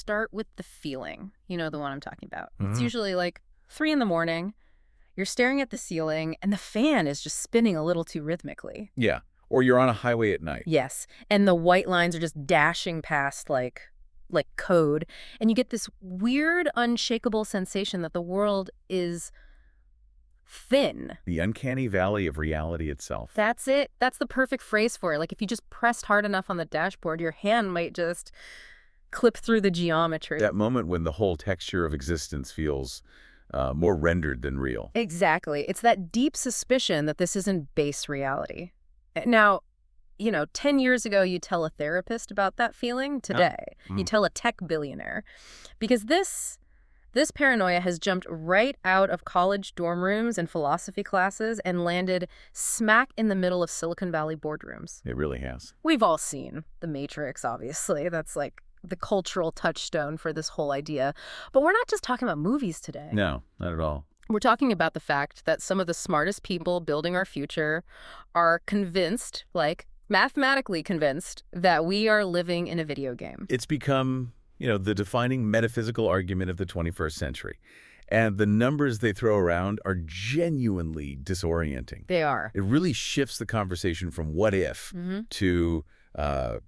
start with the feeling. You know the one I'm talking about. It's Mhm. usually like 3 in the morning. You're staring at the ceiling, and the fan is just spinning a little too rhythmically. Yeah. Or you're on a highway at night. Yes, and the white lines are just dashing past like code, and you get this weird, unshakable sensation that the world is thin. The uncanny valley of reality itself. That's it. That's the perfect phrase for it. Like if you just pressed hard enough on the dashboard, your hand might just clip through the geometry. That moment when the whole texture of existence feels more rendered than real. Exactly. It's that deep suspicion that this isn't base reality. Now, 10 years ago, you tell a therapist about that feeling. Today, you tell a tech billionaire. Because this paranoia has jumped right out of college dorm rooms and philosophy classes and landed smack in the middle of Silicon Valley boardrooms. It really has. We've all seen The Matrix, obviously. That's like the cultural touchstone for this whole idea. But we're not just talking about movies today. No, not at all. We're talking about the fact that some of the smartest people building our future are convinced, like mathematically convinced, that we are living in a video game. It's become, the defining metaphysical argument of the 21st century. And the numbers they throw around are genuinely disorienting. They are. It really shifts the conversation from what if to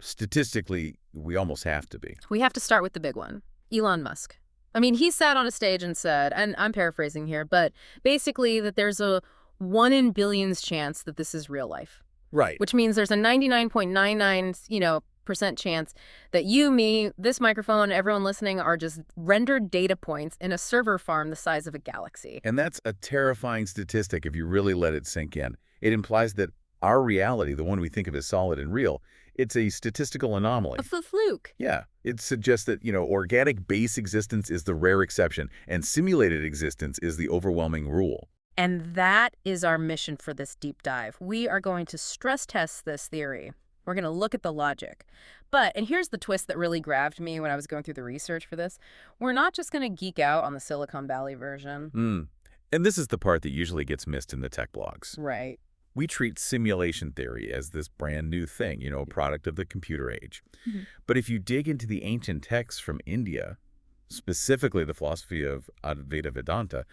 statistically, we almost have to be. We have to start with the big one, Elon Musk. I mean, he sat on a stage and said, and I'm paraphrasing here, but basically that there's a 1 in billions chance that this is real life. Right. Which means there's a 99.99, percent chance that you, me, this microphone, everyone listening are just rendered data points in a server farm the size of a galaxy. And that's a terrifying statistic if you really let it sink in. It implies that our reality, the one we think of as solid and real, it's a statistical anomaly. A fluke. Yeah. It suggests that, organic base existence is the rare exception and simulated existence is the overwhelming rule. And that is our mission for this deep dive. We are going to stress test this theory. We're going to look at the logic. And here's the twist that really grabbed me when I was going through the research for this. We're not just going to geek out on the Silicon Valley version. And this is the part that usually gets missed in the tech blogs. Right. We treat simulation theory as this brand new thing, a product of the computer age. But if you dig into the ancient texts from India, specifically the philosophy of Advaita Vedanta,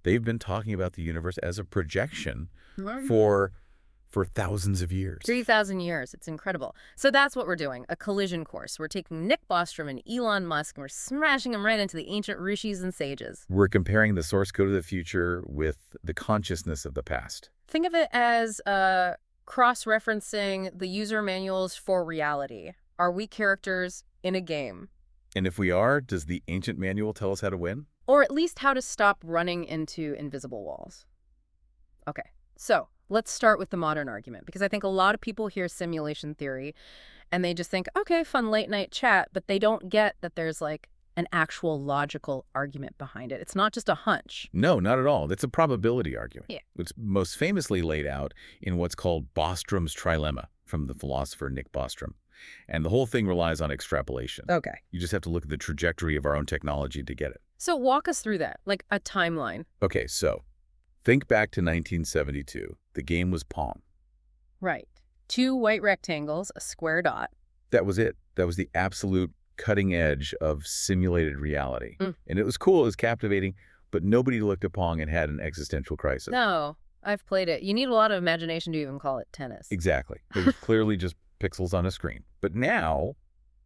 they've been talking about the universe as a projection for thousands of years. 3,000 years. It's incredible. So that's what we're doing, a collision course. We're taking Nick Bostrom and Elon Musk, and we're smashing them right into the ancient rishis and sages. We're comparing the source code of the future with the consciousness of the past. Think of it as cross-referencing the user manuals for reality. Are we characters in a game? And if we are, does the ancient manual tell us how to win? Or at least how to stop running into invisible walls. Okay, so let's start with the modern argument, because I think a lot of people hear simulation theory and they just think, okay, fun late night chat, but they don't get that there's like an actual logical argument behind it. It's not just a hunch. No, not at all. It's a probability argument. Yeah. It's most famously laid out in what's called Bostrom's trilemma from the philosopher Nick Bostrom. And the whole thing relies on extrapolation. Okay. You just have to look at the trajectory of our own technology to get it. So walk us through that, like a timeline. Okay, so think back to 1972. The game was Pong. Right. 2 white rectangles, a square dot. That was it. That was the absolute cutting edge of simulated reality. And it was cool, it was captivating, but nobody looked at Pong and had an existential crisis. No, I've played it. You need a lot of imagination to even call it tennis. Exactly. It was clearly just pixels on a screen. But now,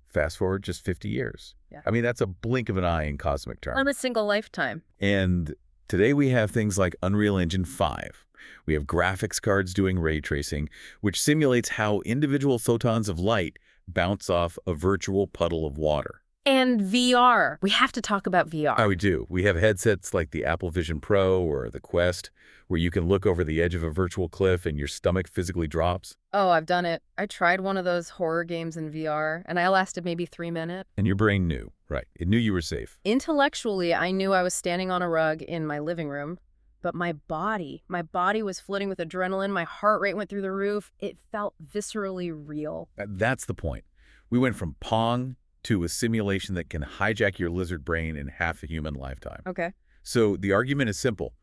fast forward just 50 years. Yeah. I mean, that's a blink of an eye in cosmic terms. On a single lifetime. And today we have things like Unreal Engine 5. We have graphics cards doing ray tracing, which simulates how individual photons of light bounce off a virtual puddle of water. And VR. We have to talk about VR. Oh, we do. We have headsets like the Apple Vision Pro or the Quest, where you can look over the edge of a virtual cliff and your stomach physically drops. Oh, I've done it. I tried one of those horror games in VR, and I lasted maybe 3 minutes. And your brain knew, right? It knew you were safe. Intellectually, I knew I was standing on a rug in my living room, but my body was flooding with adrenaline. My heart rate went through the roof. It felt viscerally real. That's the point. We went from Pong to a simulation that can hijack your lizard brain in half a human lifetime. Okay. So the argument is simple.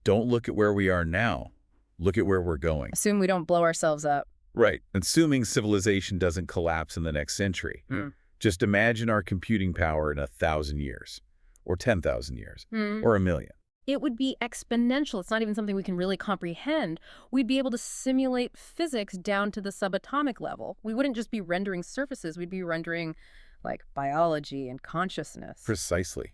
Don't look at where we are now. Look at where we're going. Assume we don't blow ourselves up. Right. Assuming civilization doesn't collapse in the next century. Just imagine our computing power in 1,000 years, or 10,000 years, or a million. It would be exponential. It's not even something we can really comprehend. We'd be able to simulate physics down to the subatomic level. We wouldn't just be rendering surfaces. We'd be rendering, like, biology and consciousness. Precisely.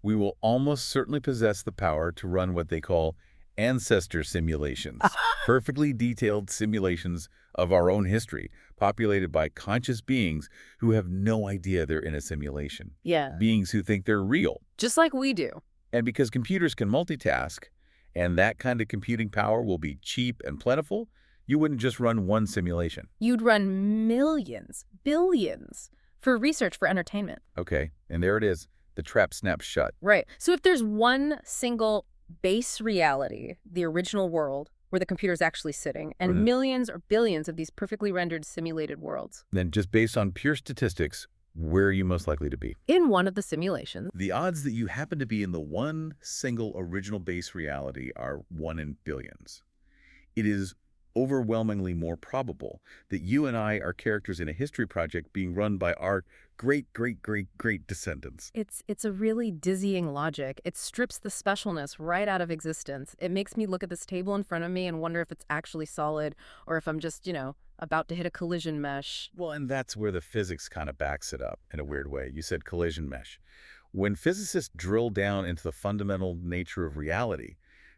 We will almost certainly possess the power to run what they call ancestor simulations, perfectly detailed simulations of our own history, populated by conscious beings who have no idea they're in a simulation. Yeah. Beings who think they're real. Just like we do. And because computers can multitask, and that kind of computing power will be cheap and plentiful, you wouldn't just run one simulation. You'd run millions, billions, for research, for entertainment. Okay, and there it is. The trap snaps shut. Right. So if there's one single base reality, the original world, where the computer's actually sitting, and millions or billions of these perfectly rendered simulated worlds. Then just based on pure statistics, where are you most likely to be? In one of the simulations. The odds that you happen to be in the one single original base reality are 1 in billions. It is overwhelmingly more probable that you and I are characters in a history project being run by our great descendants. It's a really dizzying logic. It strips the specialness right out of existence. It makes me look at this table in front of me and wonder if it's actually solid or if I'm just, about to hit a collision mesh. Well, and that's where the physics kind of backs it up in a weird way. You said collision mesh. When physicists drill down into the fundamental nature of reality,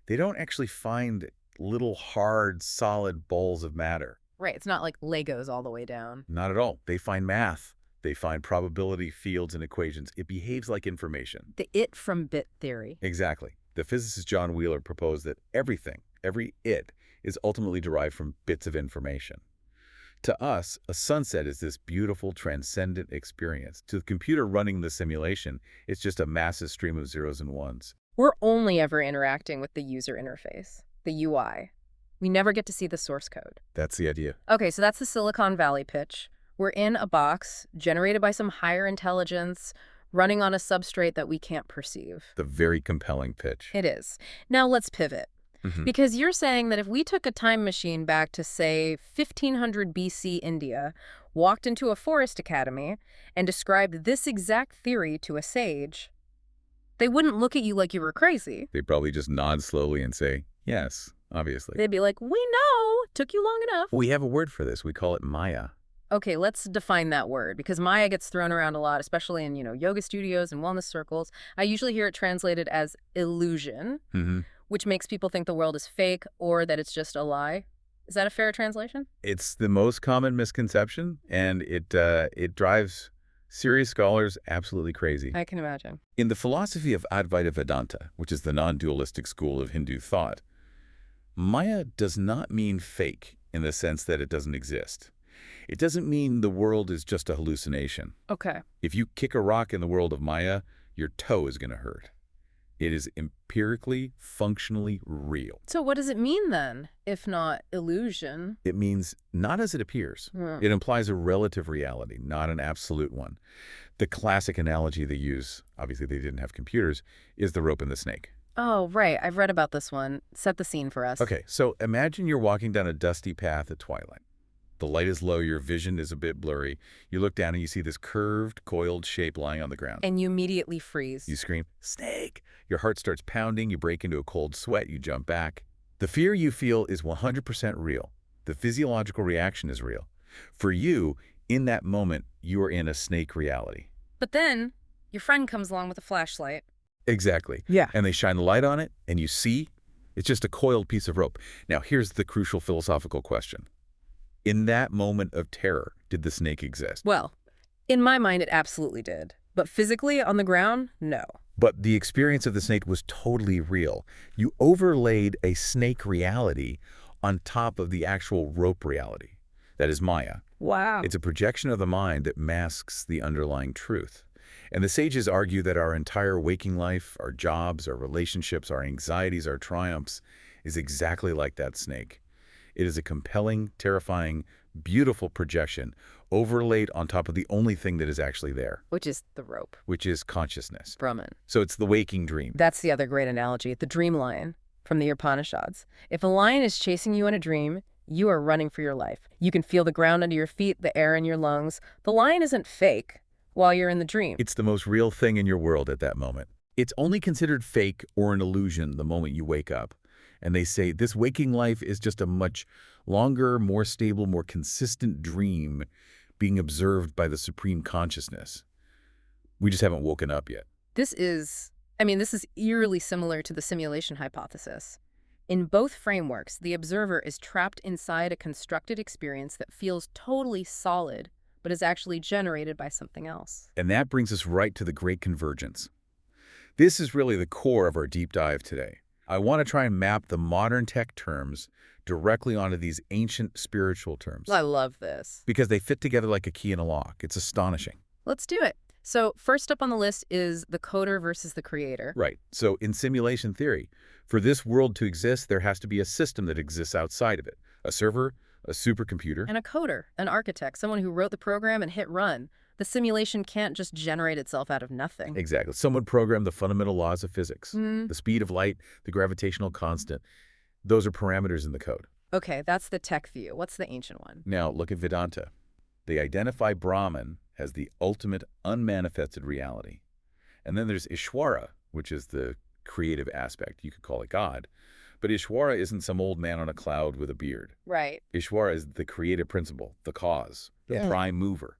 they don't actually find little hard, solid balls of matter. Right. It's not like Legos all the way down. Not at all. They find math. They find probability fields and equations. It behaves like information. The it from bit theory. Exactly. The physicist John Wheeler proposed that everything, every it, is ultimately derived from bits of information. To us, a sunset is this beautiful, transcendent experience. To the computer running the simulation, it's just a massive stream of zeros and ones. We're only ever interacting with the user interface, the UI. We never get to see the source code. That's the idea. Okay, so that's the Silicon Valley pitch. We're in a box generated by some higher intelligence, running on a substrate that we can't perceive. The very compelling pitch. It is. Now let's pivot. Because you're saying that if we took a time machine back to, say, 1500 BC India, walked into a forest academy, and described this exact theory to a sage, they wouldn't look at you like you were crazy. They'd probably just nod slowly and say, yes, obviously. They'd be like, we know, took you long enough. We have a word for this. We call it Maya. Okay, let's define that word, because Maya gets thrown around a lot, especially in, yoga studios and wellness circles. I usually hear it translated as illusion, which makes people think the world is fake or that it's just a lie. Is that a fair translation? It's the most common misconception, and it drives serious scholars absolutely crazy. I can imagine. In the philosophy of Advaita Vedanta, which is the non-dualistic school of Hindu thought, Maya does not mean fake in the sense that it doesn't exist. It doesn't mean the world is just a hallucination. Okay. If you kick a rock in the world of Maya, your toe is going to hurt. It is empirically, functionally real. So what does it mean then, if not illusion? It means not as it appears. It implies a relative reality, not an absolute one. The classic analogy they use, obviously they didn't have computers, is the rope and the snake. Oh, right. I've read about this one. Set the scene for us. Okay, so imagine you're walking down a dusty path at twilight. The light is low, your vision is a bit blurry. You look down and you see this curved, coiled shape lying on the ground. And you immediately freeze. You scream, "Snake!" Your heart starts pounding, you break into a cold sweat, you jump back. The fear you feel is 100% real. The physiological reaction is real. For you, in that moment, you are in a snake reality. But then, your friend comes along with a flashlight. Exactly. Yeah. And they shine the light on it, and you see, it's just a coiled piece of rope. Now, here's the crucial philosophical question. In that moment of terror, did the snake exist? Well, in my mind, it absolutely did. But physically, on the ground, no. But the experience of the snake was totally real. You overlaid a snake reality on top of the actual rope reality. That is Maya. Wow. It's a projection of the mind that masks the underlying truth. And the sages argue that our entire waking life, our jobs, our relationships, our anxieties, our triumphs, is exactly like that snake. It is a compelling, terrifying, beautiful projection overlaid on top of the only thing that is actually there. Which is the rope. Which is consciousness. Brahman. So it's the waking dream. That's the other great analogy, the dream lion from the Upanishads. If a lion is chasing you in a dream, you are running for your life. You can feel the ground under your feet, the air in your lungs. The lion isn't fake. while you're in the dream. It's the most real thing in your world at that moment. It's only considered fake or an illusion the moment you wake up. And they say this waking life is just a much longer, more stable, more consistent dream being observed by the supreme consciousness. We just haven't woken up yet. This is eerily similar to the simulation hypothesis. In both frameworks, the observer is trapped inside a constructed experience that feels totally solid, but is actually generated by something else. And that brings us right to the great convergence. This is really the core of our deep dive today. I want to try and map the modern tech terms directly onto these ancient spiritual terms. I love this. Because they fit together like a key in a lock. It's astonishing. Let's do it. So first up on the list is the coder versus the creator. Right. So in simulation theory, for this world to exist, there has to be a system that exists outside of it. A server, a supercomputer. And a coder, an architect, someone who wrote the program and hit run. The simulation can't just generate itself out of nothing. Exactly. Someone programmed the fundamental laws of physics. The speed of light, the gravitational constant. Those are parameters in the code. Okay, that's the tech view. What's the ancient one? Now, look at Vedanta. They identify Brahman as the ultimate unmanifested reality. And then there's Ishwara, which is the creative aspect. You could call it God. But Ishwara isn't some old man on a cloud with a beard. Right. Ishwara is the creative principle, the cause, the prime mover.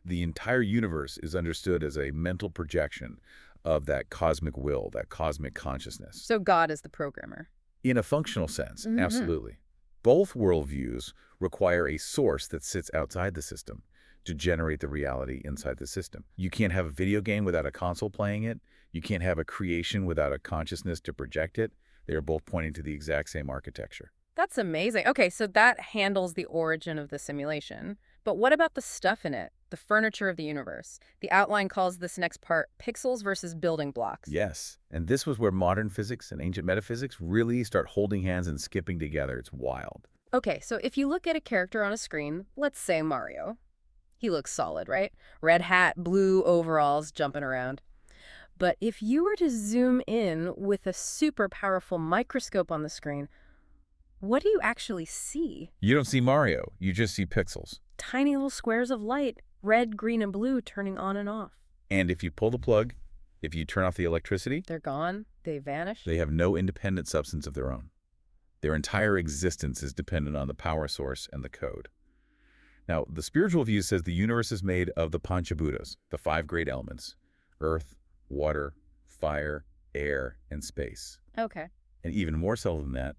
The entire universe is understood as a mental projection of that cosmic will, that cosmic consciousness. So God is the programmer. In a functional sense, absolutely. Both worldviews require a source that sits outside the system to generate the reality inside the system. You can't have a video game without a console playing it. You can't have a creation without a consciousness to project it. They are both pointing to the exact same architecture. That's amazing. Okay, so that handles the origin of the simulation. But what about the stuff in it? The furniture of the universe. The outline calls this next part pixels versus building blocks. Yes, and this was where modern physics and ancient metaphysics really start holding hands and skipping together. It's wild. Okay, so if you look at a character on a screen, let's say Mario. He looks solid, right? Red hat, blue overalls, jumping around. But if you were to zoom in with a super powerful microscope on the screen, what do you actually see? You don't see Mario, you just see pixels. Tiny little squares of light, red, green, and blue turning on and off. And if you pull the plug, if you turn off the electricity, they're gone, they vanish. They have no independent substance of their own. Their entire existence is dependent on the power source and the code. Now, the spiritual view says the universe is made of the Panchabhutas, the 5 great elements: earth, water, fire, air, and space. Okay. And even more so than that,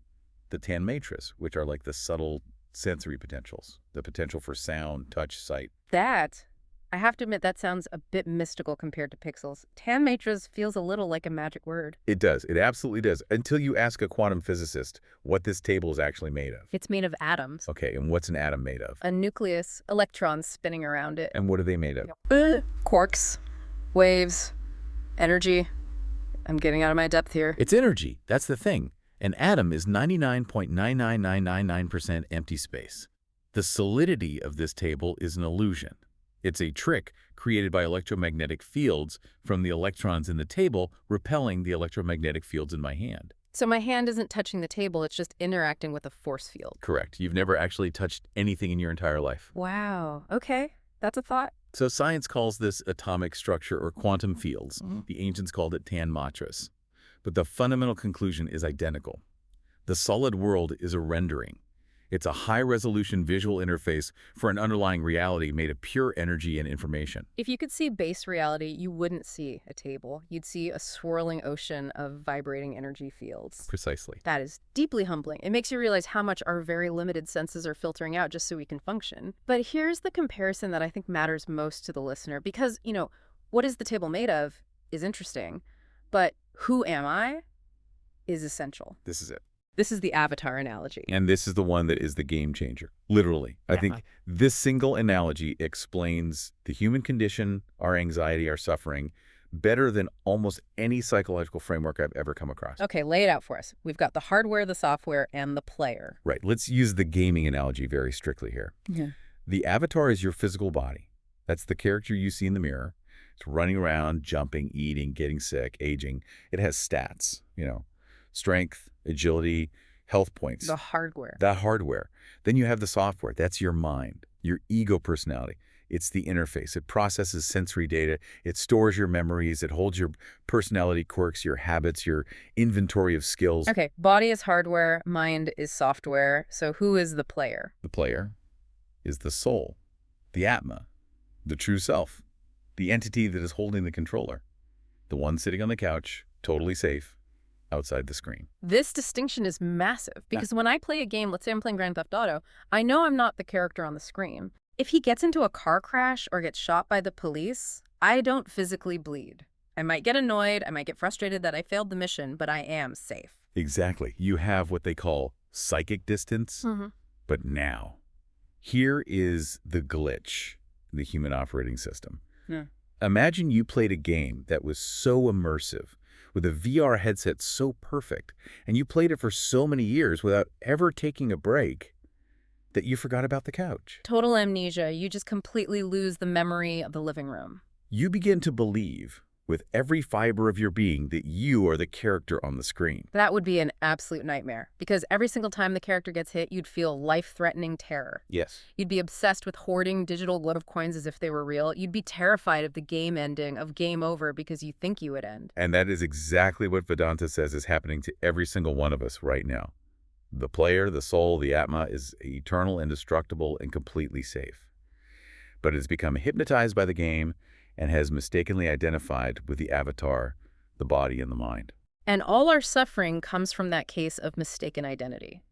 the Tanmatras, which are like the subtle sensory potentials, the potential for sound, touch, sight. That, I have to admit, that sounds a bit mystical compared to pixels. Tanmatras feels a little like a magic word. It does. It absolutely does. Until you ask a quantum physicist what this table is actually made of. It's made of atoms. Okay, and what's an atom made of? A nucleus, electrons spinning around it. And what are they made of? Quarks, waves, energy. I'm getting out of my depth here. It's energy. That's the thing. An atom is 99.99999% empty space. The solidity of this table is an illusion. It's a trick created by electromagnetic fields from the electrons in the table repelling the electromagnetic fields in my hand. So my hand isn't touching the table, it's just interacting with a force field. Correct. You've never actually touched anything in your entire life. Wow. Okay. That's a thought. So science calls this atomic structure or quantum fields. The ancients called it Tanmatras. But the fundamental conclusion is identical. The solid world is a rendering. It's a high-resolution visual interface for an underlying reality made of pure energy and information. If you could see base reality, you wouldn't see a table. You'd see a swirling ocean of vibrating energy fields. Precisely. That is deeply humbling. It makes you realize how much our very limited senses are filtering out just so we can function. But here's the comparison that I think matters most to the listener. Because, what is the table made of is interesting. But who am I is essential. This is it. This is the avatar analogy. And this is the one that is the game changer. Literally. I think this single analogy explains the human condition, our anxiety, our suffering, better than almost any psychological framework I've ever come across. Okay, lay it out for us. We've got the hardware, the software, and the player. Right. Let's use the gaming analogy very strictly here. Yeah. The avatar is your physical body. That's the character you see in the mirror. It's running around, jumping, eating, getting sick, aging. It has stats, strength, agility, health points. The hardware. The hardware. Then you have the software. That's your mind, your ego personality. It's the interface. It processes sensory data. It stores your memories. It holds your personality quirks, your habits, your inventory of skills. Okay, body is hardware, mind is software. So who is the player? The player is the soul, the Atma, the true self, the entity that is holding the controller, the one sitting on the couch, totally safe, outside the screen. This distinction is massive because when I play a game, let's say I'm playing Grand Theft Auto, I know I'm not the character on the screen. If he gets into a car crash or gets shot by the police, I don't physically bleed. I might get annoyed, I might get frustrated that I failed the mission, but I am safe. Exactly. You have what they call psychic distance. But now, here is the glitch in the human operating system. Imagine you played a game that was so immersive, with a VR headset so perfect, and you played it for so many years without ever taking a break, that you forgot about the couch. Total amnesia. You just completely lose the memory of the living room. You begin to believe, with every fiber of your being, that you are the character on the screen. That would be an absolute nightmare, because every single time the character gets hit, you'd feel life-threatening terror. Yes. You'd be obsessed with hoarding digital love coins as if they were real. You'd be terrified of the game ending, of game over, because you think you would end. And that is exactly what Vedanta says is happening to every single one of us right now. The player, the soul, the Atma is eternal, indestructible, and completely safe. But it has become hypnotized by the game and has mistakenly identified with the avatar, the body, and the mind. And all our suffering comes from that case of mistaken identity.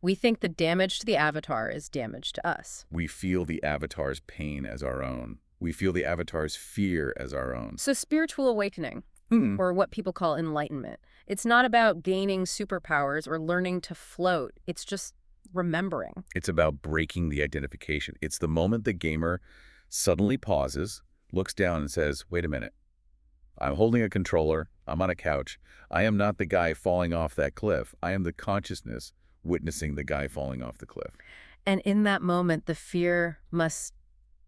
We think the damage to the avatar is damage to us. We feel the avatar's pain as our own. We feel the avatar's fear as our own. So spiritual awakening, or what people call enlightenment, it's not about gaining superpowers or learning to float. It's just remembering. It's about breaking the identification. It's the moment the gamer suddenly pauses, looks down and says, wait a minute. I'm holding a controller. I'm on a couch. I am not the guy falling off that cliff. I am the consciousness witnessing the guy falling off the cliff. And in that moment, the fear must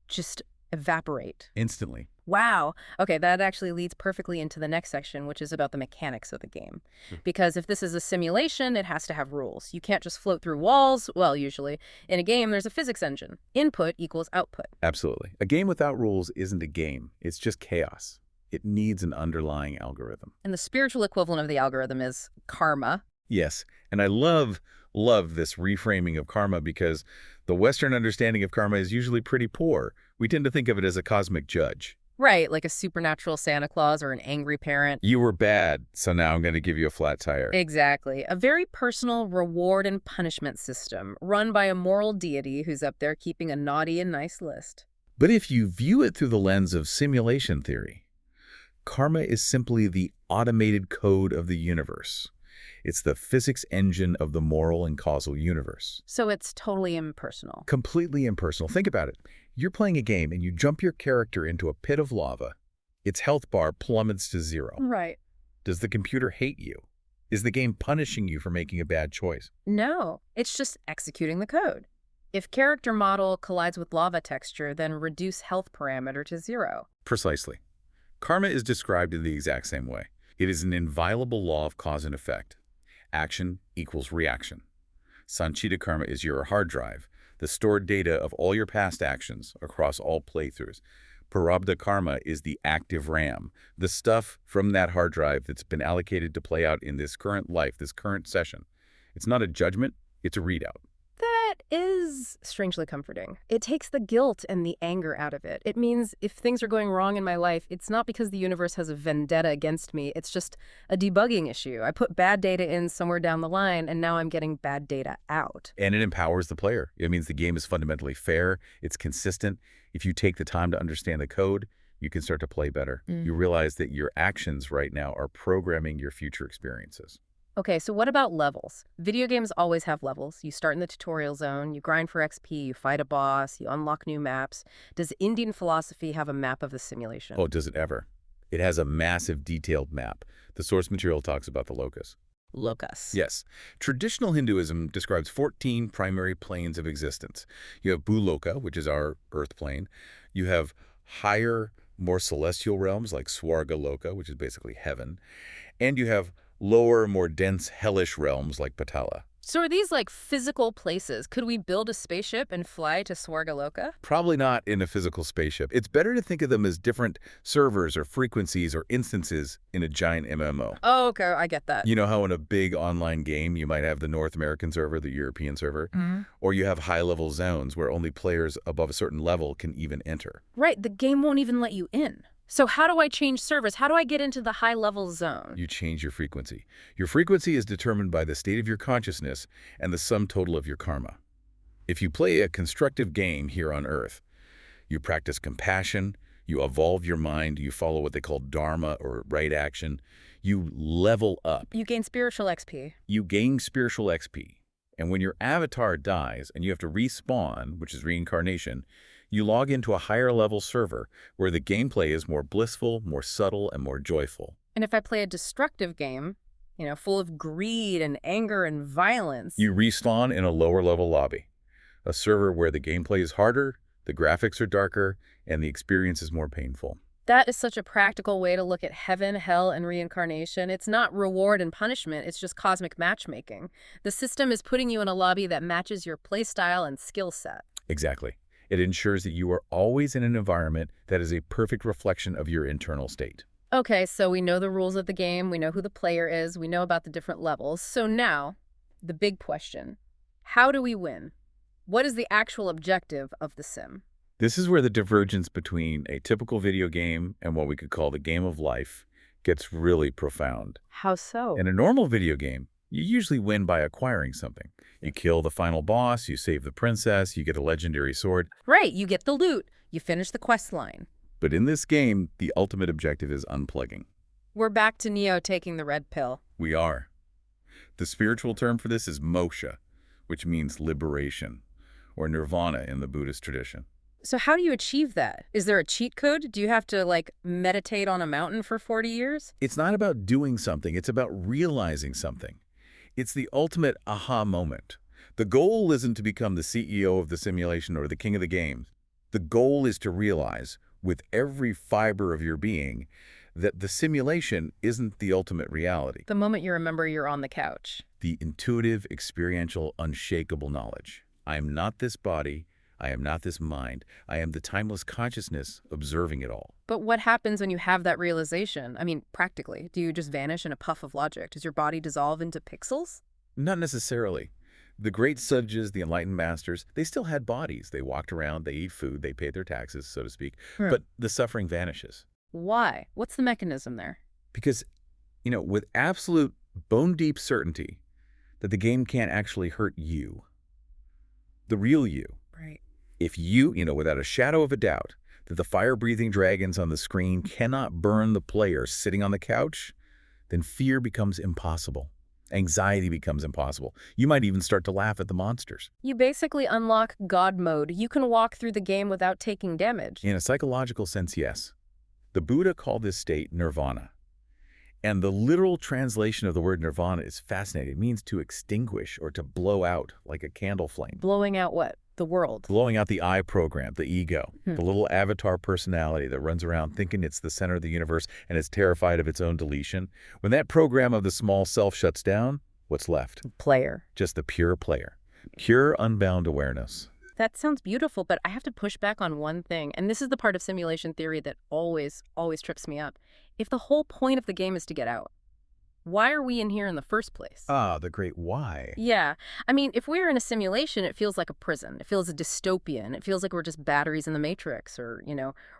just evaporate. Instantly. Wow. Okay, that actually leads perfectly into the next section, which is about the mechanics of the game. Because if this is a simulation, it has to have rules. You can't just float through walls. Well, usually. In a game, there's a physics engine. Input equals output. Absolutely. A game without rules isn't a game. It's just chaos. It needs an underlying algorithm. And the spiritual equivalent of the algorithm is karma. Yes, and I love this reframing of karma because the Western understanding of karma is usually pretty poor. We tend to think of it as a cosmic judge. Right, like a supernatural Santa Claus or an angry parent. You were bad, so now I'm going to give you a flat tire. Exactly. A very personal reward and punishment system run by a moral deity who's up there keeping a naughty and nice list. But if you view it through the lens of simulation theory, karma is simply the automated code of the universe. It's the physics engine of the moral and causal universe. So it's totally impersonal. Completely impersonal. Think about it. You're playing a game and you jump your character into a pit of lava. Its health bar plummets to 0. Right. Does the computer hate you? Is the game punishing you for making a bad choice? No, it's just executing the code. If character model collides with lava texture, then reduce health parameter to 0. Precisely. Karma is described in the exact same way. It is an inviolable law of cause and effect. Action equals reaction. Sanchita karma is your hard drive, the stored data of all your past actions across all playthroughs. Prarabdha karma is the active RAM, the stuff from that hard drive that's been allocated to play out in this current life, this current session. It's not a judgment, it's a readout. That is strangely comforting. It takes the guilt and the anger out of it. It means if things are going wrong in my life, it's not because the universe has a vendetta against me. It's just a debugging issue. I put bad data in somewhere down the line, and now I'm getting bad data out. And it empowers the player. It means the game is fundamentally fair. It's consistent. If you take the time to understand the code, you can start to play better. You realize that your actions right now are programming your future experiences. Okay, so what about levels? Video games always have levels. You start in the tutorial zone, you grind for XP, you fight a boss, you unlock new maps. Does Indian philosophy have a map of the simulation? Oh, does it ever? It has a massive detailed map. The source material talks about the locus. Locus. Yes. Traditional Hinduism describes 14 primary planes of existence. You have Bhuloka, which is our earth plane. You have higher, more celestial realms like Swarga Loka, which is basically heaven. And you have lower, more dense, hellish realms like Patala. So are these like physical places? Could we build a spaceship and fly to Swargaloka? Probably not in a physical spaceship. It's better to think of them as different servers or frequencies or instances in a giant MMO. Oh, okay, I get that. You know how in a big online game you might have the North American server, the European server, or you have high-level zones where only players above a certain level can even enter. Right, the game won't even let you in. So how do I change servers? How do I get into the high-level zone? You change your frequency. Your frequency is determined by the state of your consciousness and the sum total of your karma. If you play a constructive game here on Earth, you practice compassion, you evolve your mind, you follow what they call dharma or right action, you level up. You gain spiritual XP. You gain spiritual XP. And when your avatar dies and you have to respawn, which is reincarnation, you log into a higher level server where the gameplay is more blissful, more subtle, and more joyful. And if I play a destructive game, full of greed and anger and violence... You respawn in a lower level lobby, a server where the gameplay is harder, the graphics are darker, and the experience is more painful. That is such a practical way to look at heaven, hell, and reincarnation. It's not reward and punishment, it's just cosmic matchmaking. The system is putting you in a lobby that matches your playstyle and skill set. Exactly. It ensures that you are always in an environment that is a perfect reflection of your internal state. Okay, so we know the rules of the game, we know who the player is, we know about the different levels. So now, the big question. How do we win? What is the actual objective of the sim? This is where the divergence between a typical video game and what we could call the game of life gets really profound. How so? In a normal video game, you usually win by acquiring something. You kill the final boss, you save the princess, you get a legendary sword. Right, you get the loot, you finish the quest line. But in this game, the ultimate objective is unplugging. We're back to Neo taking the red pill. We are. The spiritual term for this is moksha, which means liberation, or nirvana in the Buddhist tradition. So how do you achieve that? Is there a cheat code? Do you have to, meditate on a mountain for 40 years? It's not about doing something, it's about realizing something. It's the ultimate aha moment. The goal isn't to become the CEO of the simulation or the king of the game. The goal is to realize, with every fiber of your being, that the simulation isn't the ultimate reality. The moment you remember you're on the couch. The intuitive, experiential, unshakable knowledge. I am not this body. I am not this mind. I am the timeless consciousness observing it all. But what happens when you have that realization? I mean, practically, do you just vanish in a puff of logic? Does your body dissolve into pixels? Not necessarily. The great sages, the enlightened masters, they still had bodies. They walked around, they eat food, they paid their taxes, so to speak. But the suffering vanishes. Why? What's the mechanism there? Because, with absolute bone-deep certainty that the game can't actually hurt you. The real you. Right. If you, without a shadow of a doubt, that the fire-breathing dragons on the screen cannot burn the player sitting on the couch, then fear becomes impossible. Anxiety becomes impossible. You might even start to laugh at the monsters. You basically unlock God mode. You can walk through the game without taking damage. In a psychological sense, yes. The Buddha called this state nirvana. And the literal translation of the word nirvana is fascinating. It means to extinguish or to blow out like a candle flame. Blowing out what? The world. Blowing out the I program, the ego, the little avatar personality that runs around thinking it's the center of the universe and is terrified of its own deletion. When that program of the small self shuts down, what's left? Player. Just the pure player. Pure unbound awareness. That sounds beautiful, but I have to push back on one thing, and this is the part of simulation theory that always trips me up. If the whole point of the game is to get out, why are we in here in the first place? Ah, the great why. Yeah. I mean, if we're in a simulation, it feels like a prison. It feels dystopian. It feels like we're just batteries in the Matrix or,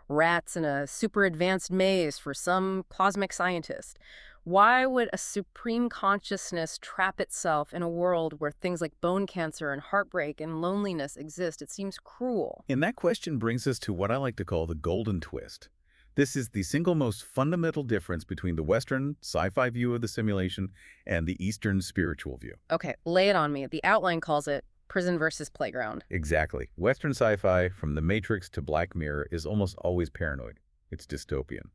rats in a super advanced maze for some cosmic scientist. Why would a supreme consciousness trap itself in a world where things like bone cancer and heartbreak and loneliness exist? It seems cruel. And that question brings us to what I like to call the golden twist. This is the single most fundamental difference between the Western sci-fi view of the simulation and the Eastern spiritual view. Okay, lay it on me. The outline calls it prison versus playground. Exactly. Western sci-fi, from The Matrix to Black Mirror, is almost always paranoid. It's dystopian.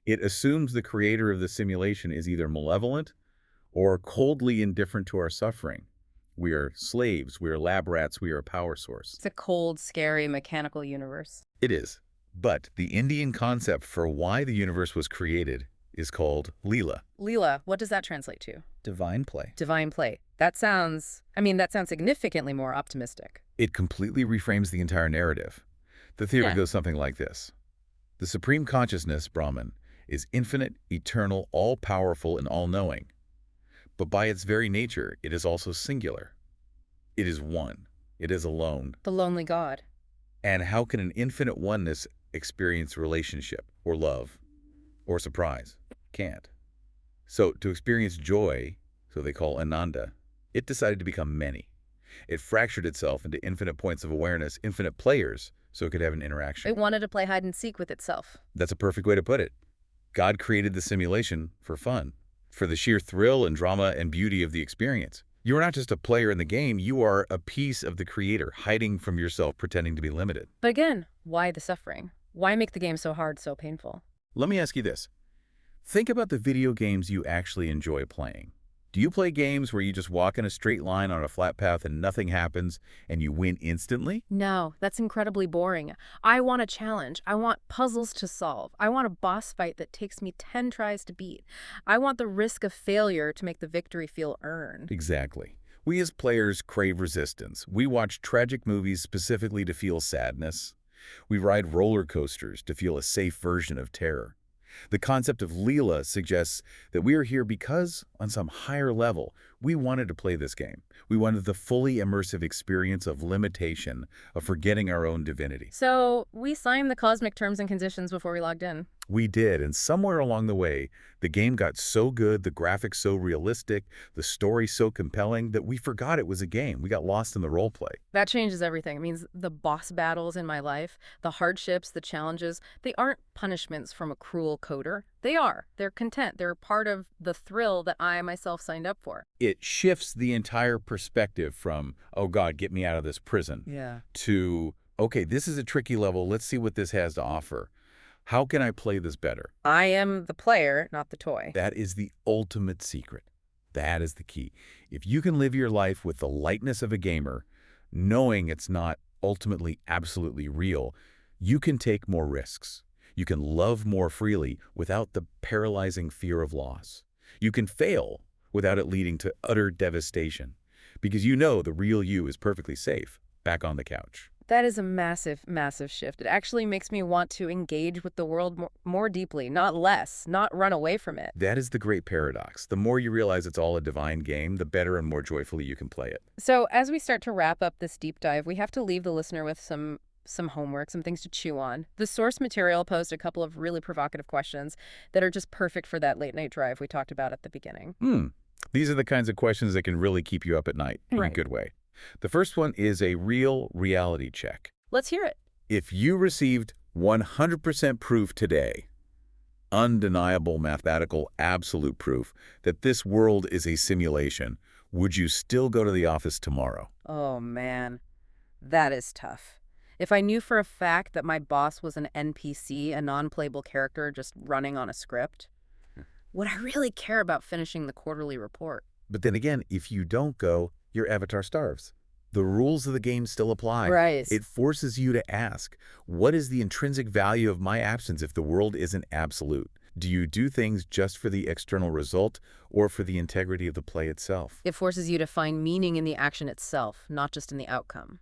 It assumes the creator of the simulation is either malevolent or coldly indifferent to our suffering. We are slaves, we are lab rats, we are a power source. It's a cold, scary, mechanical universe. It is. But the Indian concept for why the universe was created is called Leela. Leela, what does that translate to? Divine play. Divine play. That sounds significantly more optimistic. It completely reframes the entire narrative. The theory goes something like this. The supreme consciousness, Brahman, is infinite, eternal, all-powerful, and all-knowing. But by its very nature, it is also singular. It is one. It is alone. The lonely God. And how can an infinite oneness experience relationship, or love, or surprise? Can't. So to experience joy, so they call Ananda, it decided to become many. It fractured itself into infinite points of awareness, infinite players, so it could have an interaction. It wanted to play hide and seek with itself. That's a perfect way to put it. God created the simulation for fun, for the sheer thrill and drama and beauty of the experience. You are not just a player in the game, you are a piece of the creator, hiding from yourself, pretending to be limited. But again, why the suffering? Why make the game so hard, so painful? Let me ask you this. Think about the video games you actually enjoy playing. Do you play games where you just walk in a straight line on a flat path and nothing happens and you win instantly? No, that's incredibly boring. I want a challenge. I want puzzles to solve. I want a boss fight that takes me 10 tries to beat. I want the risk of failure to make the victory feel earned. Exactly. We as players crave resistance. We watch tragic movies specifically to feel sadness. We ride roller coasters to feel a safe version of terror. The concept of Leela suggests that we are here because, on some higher level, we wanted to play this game. We wanted the fully immersive experience of limitation, of forgetting our own divinity. So we signed the cosmic terms and conditions before we logged in. We did, and somewhere along the way, the game got so good, the graphics so realistic, the story so compelling that we forgot it was a game. We got lost in the role play. That changes everything. It means the boss battles in my life, the hardships, the challenges, they aren't punishments from a cruel coder. They are. They're content. They're part of the thrill that I myself signed up for. It shifts the entire perspective from, oh God, get me out of this prison, to, okay, this is a tricky level. Let's see what this has to offer. How can I play this better? I am the player, not the toy. That is the ultimate secret. That is the key. If you can live your life with the lightness of a gamer, knowing it's not ultimately absolutely real, you can take more risks. You can love more freely without the paralyzing fear of loss. You can fail without it leading to utter devastation, because you know the real you is perfectly safe back on the couch. That is a massive, massive shift. It actually makes me want to engage with the world more deeply, not less, not run away from it. That is the great paradox. The more you realize it's all a divine game, the better and more joyfully you can play it. So as we start to wrap up this deep dive, we have to leave the listener with some homework, some things to chew on. The source material posed a couple of really provocative questions that are just perfect for that late night drive we talked about at the beginning. These are the kinds of questions that can really keep you up at night in a good way. The first one is a real reality check. Let's hear it. If you received 100% proof today, undeniable mathematical absolute proof that this world is a simulation, would you still go to the office tomorrow? Oh man, that is tough. If I knew for a fact that my boss was an NPC, a non-playable character just running on a script, would I really care about finishing the quarterly report? But then again, if you don't go, your avatar starves. The rules of the game still apply. Right. It forces you to ask, what is the intrinsic value of my absence if the world isn't absolute? Do you do things just for the external result or for the integrity of the play itself? It forces you to find meaning in the action itself, not just in the outcome.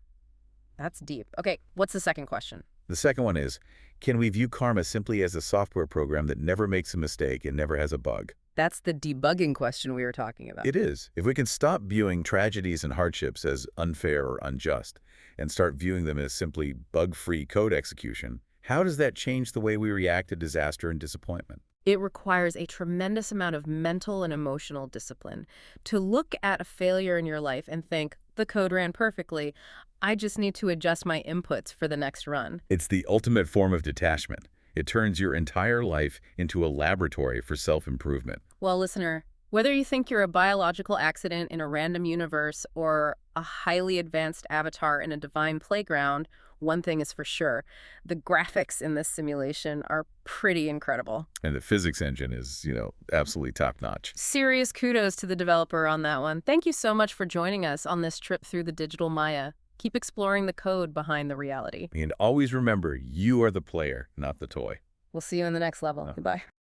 That's deep. Okay, what's the second question? The second one is, can we view karma simply as a software program that never makes a mistake and never has a bug? That's the debugging question we were talking about. It is. If we can stop viewing tragedies and hardships as unfair or unjust and start viewing them as simply bug-free code execution, how does that change the way we react to disaster and disappointment? It requires a tremendous amount of mental and emotional discipline to look at a failure in your life and think, the code ran perfectly. I just need to adjust my inputs for the next run. It's the ultimate form of detachment. It turns your entire life into a laboratory for self-improvement. Well, listener, whether you think you're a biological accident in a random universe or a highly advanced avatar in a divine playground, one thing is for sure. The graphics in this simulation are pretty incredible. And the physics engine is, absolutely top-notch. Serious kudos to the developer on that one. Thank you so much for joining us on this trip through the digital Maya. Keep exploring the code behind the reality. And always remember, you are the player, not the toy. We'll see you in the next level. Goodbye.